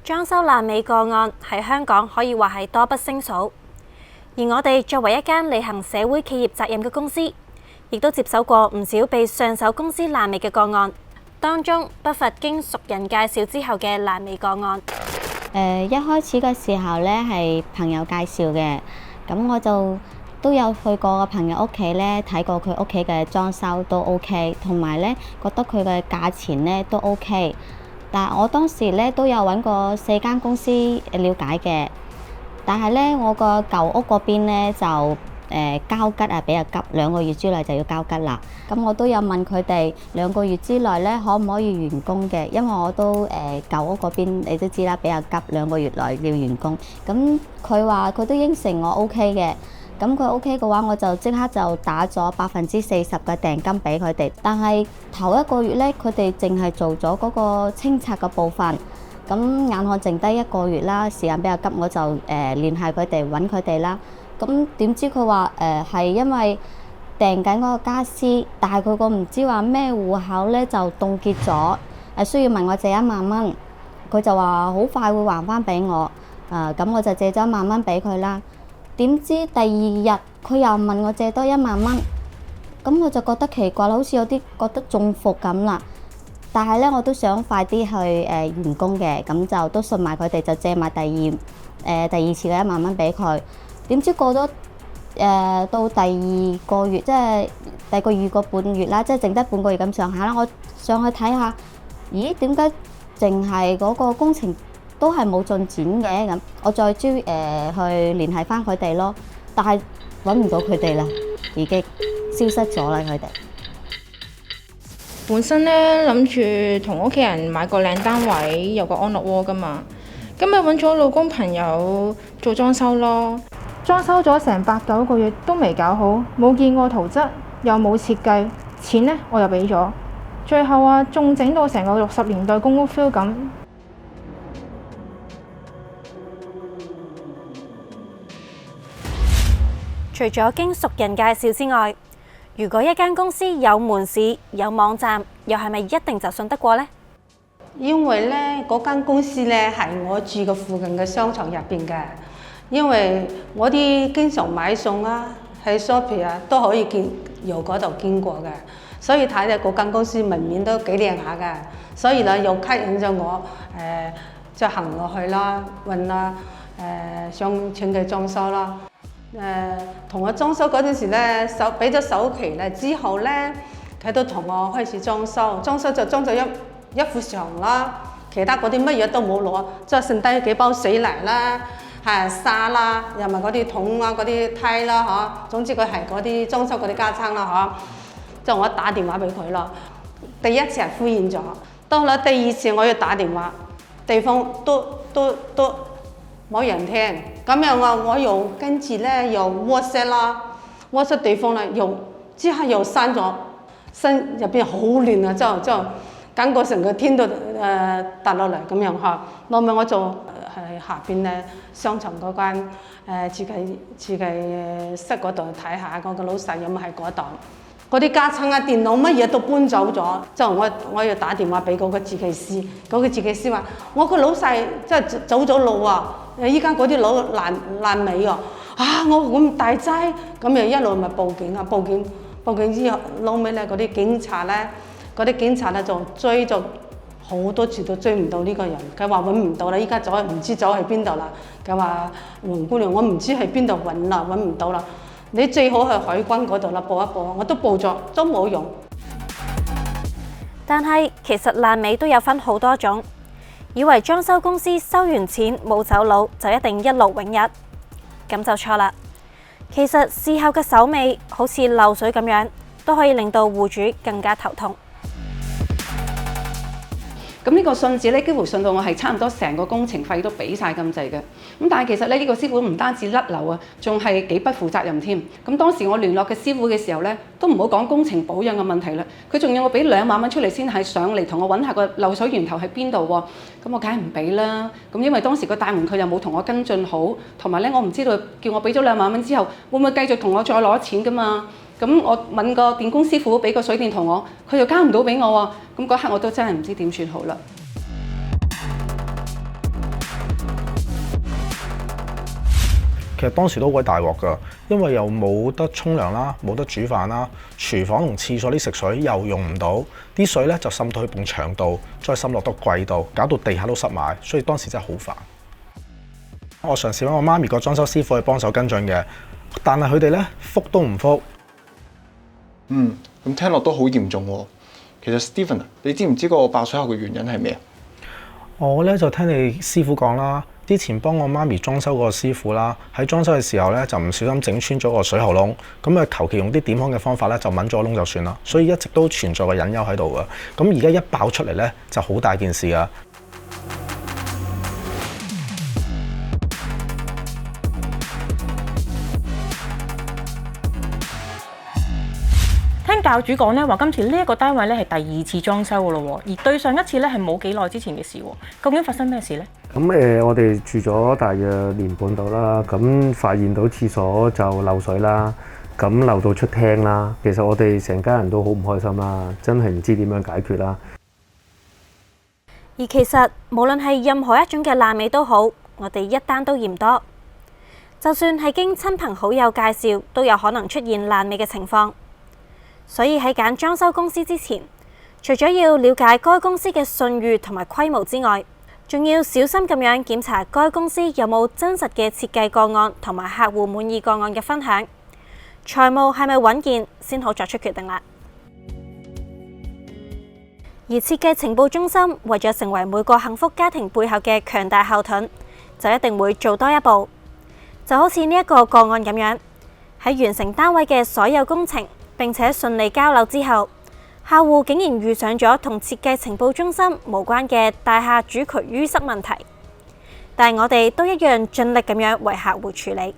裝修爛尾個案喺香港可以話係多不勝數，而我哋作為一間履行社會企業責任嘅公司，亦都接手過唔少被上手公司爛尾嘅個案，當中不乏經熟人介紹之後嘅爛尾個案。一開始嘅時候呢，係朋友介紹嘅，咁我就都有去過個朋友屋企呢，睇過佢屋企嘅裝修都 OK， 同埋呢覺得佢嘅價錢呢都 OK。但係我當時呢都有揾過4間公司了解嘅，但係呢我個舊屋嗰邊呢就交吉啊比較急，2個月之內就要交吉啦。咁我都有問佢哋2個月之內呢可唔可以完工嘅，因為我都舊屋嗰邊你都知啦，比較急，2個月內要完工。咁佢話佢都應承我 OK 嘅。咁佢 OK 嘅話，我就即刻就打咗40%嘅訂金俾佢哋。但係頭1個月呢，佢哋淨係做咗嗰個清拆嘅部分。咁眼看剩低1個月啦，時間比較急，我就聯繫佢哋揾佢哋啦。咁點知佢話係因為訂緊嗰個家私，但係佢個唔知話咩戶口呢就凍結咗，需要問我借1萬蚊。佢就話好快會還翻俾我。咁我就借咗1萬蚊俾佢啦。點知第2日佢又問我借多1萬蚊，咁我就覺得奇怪啦，好似有啲覺得中伏咁啦。但係呢，我都想快啲去完工嘅，咁就都信埋佢哋，就借埋第二次嘅1萬蚊俾佢。點知過咗到第2個月，即係第2個半月啦，即係剩低半個月咁上下啦。我上去睇下，咦？點解淨係嗰個工程都係冇進展嘅咁？我再去聯繫翻佢哋咯，但係揾唔到佢哋啦，已經消失咗啦佢哋。本身咧諗住同屋企人買個靚單位，有個安樂窩噶嘛。今日揾咗老公朋友做裝修咯，裝修咗成8、9個月都未搞好，冇見過圖則，又冇設計，錢呢我又俾咗，最後啊仲整到成個60年代公屋 feel 咁。除咗經熟人介紹之外，如果一間公司有門市、有網站，又係咪一定就信得過呢？因為呢嗰間公司呢係我住嘅附近嘅商場入邊嘅，因為我啲經常買餸啊，喺 Shopee 啊都可以由嗰度經過嘅，所以睇咧嗰間公司門面都幾靚下嘅，所以咧又吸引咗我就行落去啦，問啦想請佢裝修啦。同我裝修嗰陣時咧，俾咗首期咧，之後咧佢都同我開始裝修，裝修就裝咗一副牆啦，其他嗰啲乜嘢都冇攞，即係剩低幾包水泥啦、沙啦，又咪嗰啲桶啊、嗰啲梯啦，嗬，總之佢係嗰啲裝修嗰啲家產啦，嗬，就我打電話俾佢咯。第1次係敷衍咗，到啦第2次我要打電話，對方都冇人聽，咁樣我又跟住咧又 WhatsApp 啦 ，WhatsApp 對方咧又之後又刪咗，心入邊好亂啊，就感覺成個天都塌落嚟咁樣嚇。後尾我就喺下邊咧商場嗰間設計室嗰度睇下，我個老細有冇喺嗰度。嗰啲家產啊、電腦乜嘢都搬走咗，就我要打電話俾嗰個設計師，嗰個設計師話：我個老細即係走咗路啊！依家嗰啲樓爛尾啊！我咁大劑，咁又一路咪報警啊！報警之後，後尾咧嗰啲警察咧就追咗好多次都追唔到呢個人，佢話揾唔到啦，依家唔知走去邊度啦。佢話黃姑娘，我唔知喺邊度揾啦，揾唔到啦。你最好去海關嗰度啦，報一報，我都報咗，都冇用。但係其實爛尾都有分好多種，以為裝修公司收完錢冇走佬就一定一勞永逸，咁就錯啦。其實事後嘅手尾好似漏水咁樣，都可以令到戶主更加頭痛。咁呢個信紙咧，幾乎信到我係差唔多成個工程費都俾晒咁滯嘅。咁但係其實咧，呢個師傅唔單止甩漏啊，仲係幾不負責任添。咁當時我聯絡嘅師傅嘅時候咧，都唔好講工程保養嘅問題啦，佢仲要我俾2萬蚊出嚟先係上嚟同我揾下個漏水源頭喺邊度喎。咁我梗係唔俾啦。咁因為當時個大門佢又冇同我跟進好，同埋咧我唔知道叫我俾咗2萬蚊之後，會唔會繼續同我再攞錢噶嘛？咁我問個電工師傅俾個水電圖我，佢又交唔到俾我喎。咁嗰刻我都真係唔知點算好啦。其實當時都鬼大鑊㗎，因為又冇得沖涼啦，冇得煮飯啦，廚房同廁所啲食水又用唔到，啲水咧就滲到去埲牆度，再滲落到櫃度，搞到地下都濕埋，所以當時真係好煩。我嘗試揾我媽咪個裝修師傅去幫手跟進嘅，但係佢哋咧覆都唔覆。咁聽落都好嚴重喎。其實 Stephen 啊，你知唔知個爆水喉嘅原因係咩啊？我咧就聽你師傅講啦，之前幫我媽咪裝修嗰個師傅啦，喺裝修嘅時候咧就唔小心整穿咗個水喉窿，咁啊求其用啲點焊嘅方法咧就抿咗窿就算啦，所以一直都存在個隱憂喺度噶。咁而家一爆出嚟咧就好大件事啊！聽教主講咧，話今次呢一個單位咧係第二次裝修噶咯，而對上一次咧係冇幾耐之前嘅事。究竟發生咩事呢？咁我哋住咗大約年半度啦，咁發現到廁所就漏水啦，咁漏到出廳啦。其實我哋成家人都好唔開心啦，真係唔知點樣解決啦。而其實無論係任何一種嘅爛尾都好，我哋一單都嫌多。就算係經親朋好友介紹，都有可能出現爛尾嘅情況。所以喺揀裝修公司之前，除咗要了解該公司嘅信譽同埋規模之外，仲要小心咁樣檢查該公司有冇真實嘅設計個案同埋客戶滿意個案嘅分享，財務係咪穩健，先好作出決定啦。而設計情報中心為咗成為每個幸福家庭背後嘅強大後盾，就一定會做多一步。就好似呢一個個案咁樣，喺完成單位嘅所有工程並且順利交樓之後，客戶竟然遇上咗同設計情報中心無關嘅大廈主渠淤塞問題，但係我哋都一樣盡力咁樣為客戶處理。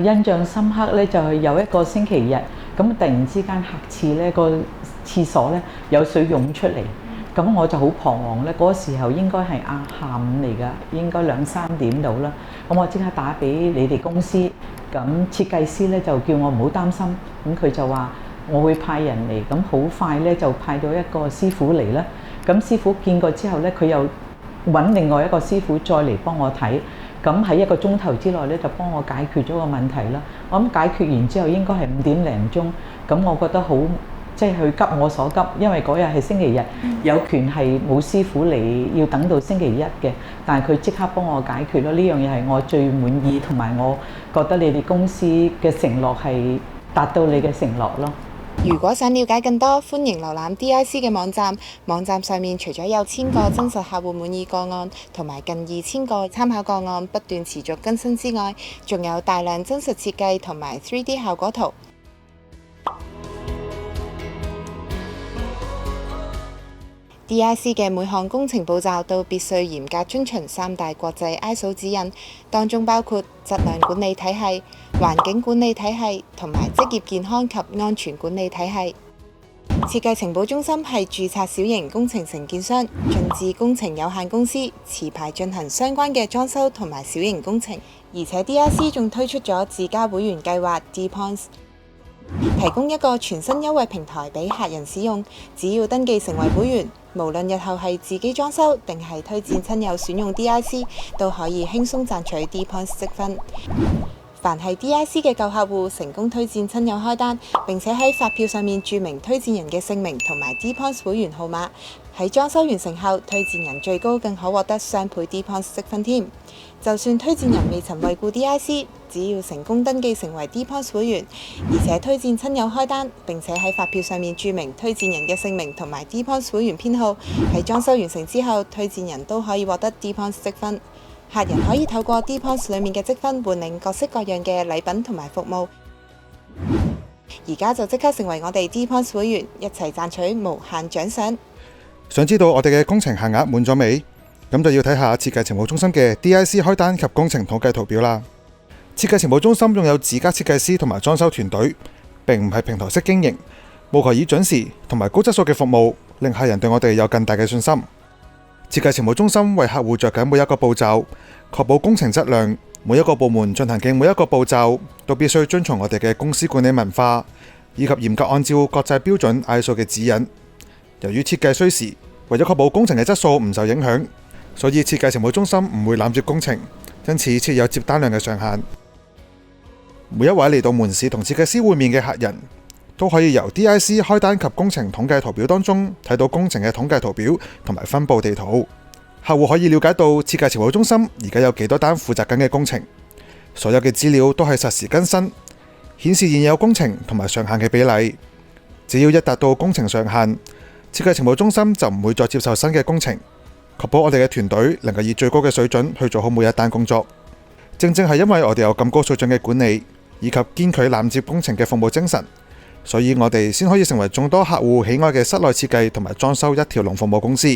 印象深刻咧，就係有一個星期日，咁突然之間客廁咧個廁所咧有水湧出嚟，咁我就好彷徨咧。嗰個時候應該係下午嚟㗎，應該2-3點到啦。咁我即刻打俾你哋公司，咁設計師咧就叫我唔好擔心，咁佢就話我會派人嚟，咁好快咧就派到一個師傅嚟啦。咁師傅見過之後咧，佢又揾另外一個師傅再嚟幫我睇，咁喺1個鐘頭之內咧就幫我解決咗個問題啦。我諗解決完之後應該係5點零鐘，咁我覺得好即係佢急我所急，因為嗰日係星期日，有權係冇師傅嚟，要等到星期一嘅，但係佢即刻幫我解決咯。呢樣嘢係我最滿意，同埋我覺得你哋公司嘅承諾係達到你嘅承諾咯。如果想了解更多，歡迎瀏覽 DIC 嘅網站。網站上面除咗有1000個真實客戶滿意個案，同埋近2000個參考個案不斷持續更新之外，仲有大量真實設計同埋 3D 效果圖。DIC 嘅每項工程步驟都必須嚴格遵循3大國際 ISO 指引，當中包括質量管理體系、環境管理體系同埋職業健康及安全管理體系。設計情報中心係註冊小型工程承建商進智工程有限公司，持牌進行相關嘅裝修同埋小型工程，而且 DIC 仲推出咗自家會員計劃 DPoints， 提供一個全新優惠平台俾客人使用，只要登記成為會員，無論日後係自己裝修定係推薦親友選用 DIC， 都可以輕鬆賺取 DPoints 積分。凡係 DIC 嘅舊客戶成功推薦親友開單，並且喺發票上面註明推薦人嘅姓名同埋 DPoints 會員號碼，喺裝修完成後，推薦人最高更可獲得雙倍 DPoints 積分添。就算推薦人未曾惠顧 DIC， 只要成功登記成為 DPoints 會員，而且推薦親友開單，並且喺發票上面註明推薦人嘅姓名同埋 DPoints 會員編號，喺裝修完成之後，推薦人都可以獲得 DPoints 積分。客人可以透過 DPoints 裡面嘅積分換領各式各樣嘅禮品同埋服務。而家就即刻成為我哋 DPoints 會員，一齊賺取無限獎賞。想知道我哋嘅工程限額滿咗未？咁就要睇下設計情報中心嘅 DIC 開單及工程統計圖表啦。設計情報中心擁有自家設計師同埋裝修團隊，並唔係平台式經營，務求以準時同埋高質素嘅服務，令客人對我哋有更大嘅信心。設計情報中心為客戶着緊每一個步驟，確保工程質量。每一個部門進行嘅每一個步驟都必須遵從我哋嘅公司管理文化，以及嚴格按照國際標準 ISO 嘅指引。由於設計需時，為咗確保工程嘅質素唔受影響，所以設計情報中心唔會攬住工程，因此設有接單量嘅上限。每一位嚟到門市同設計師會面嘅客人，都可以由 DIC 開單及工程統計圖表當中睇到工程嘅統計圖表同埋分佈地圖。客戶可以了解到設計情報中心而家有幾多單負責緊嘅工程，所有嘅資料都係實時更新，顯示現有工程同埋上限嘅比例。只要一達到工程上限，設計情報中心就唔會再接受新嘅工程，確保我哋嘅團隊能夠以最高嘅水準去做好每一單工作。正正係因為我哋有咁高水準嘅管理，以及堅拒攬接工程嘅服務精神，所以我哋先可以成為眾多客戶喜愛嘅室內設計同埋裝修一條龍服務公司。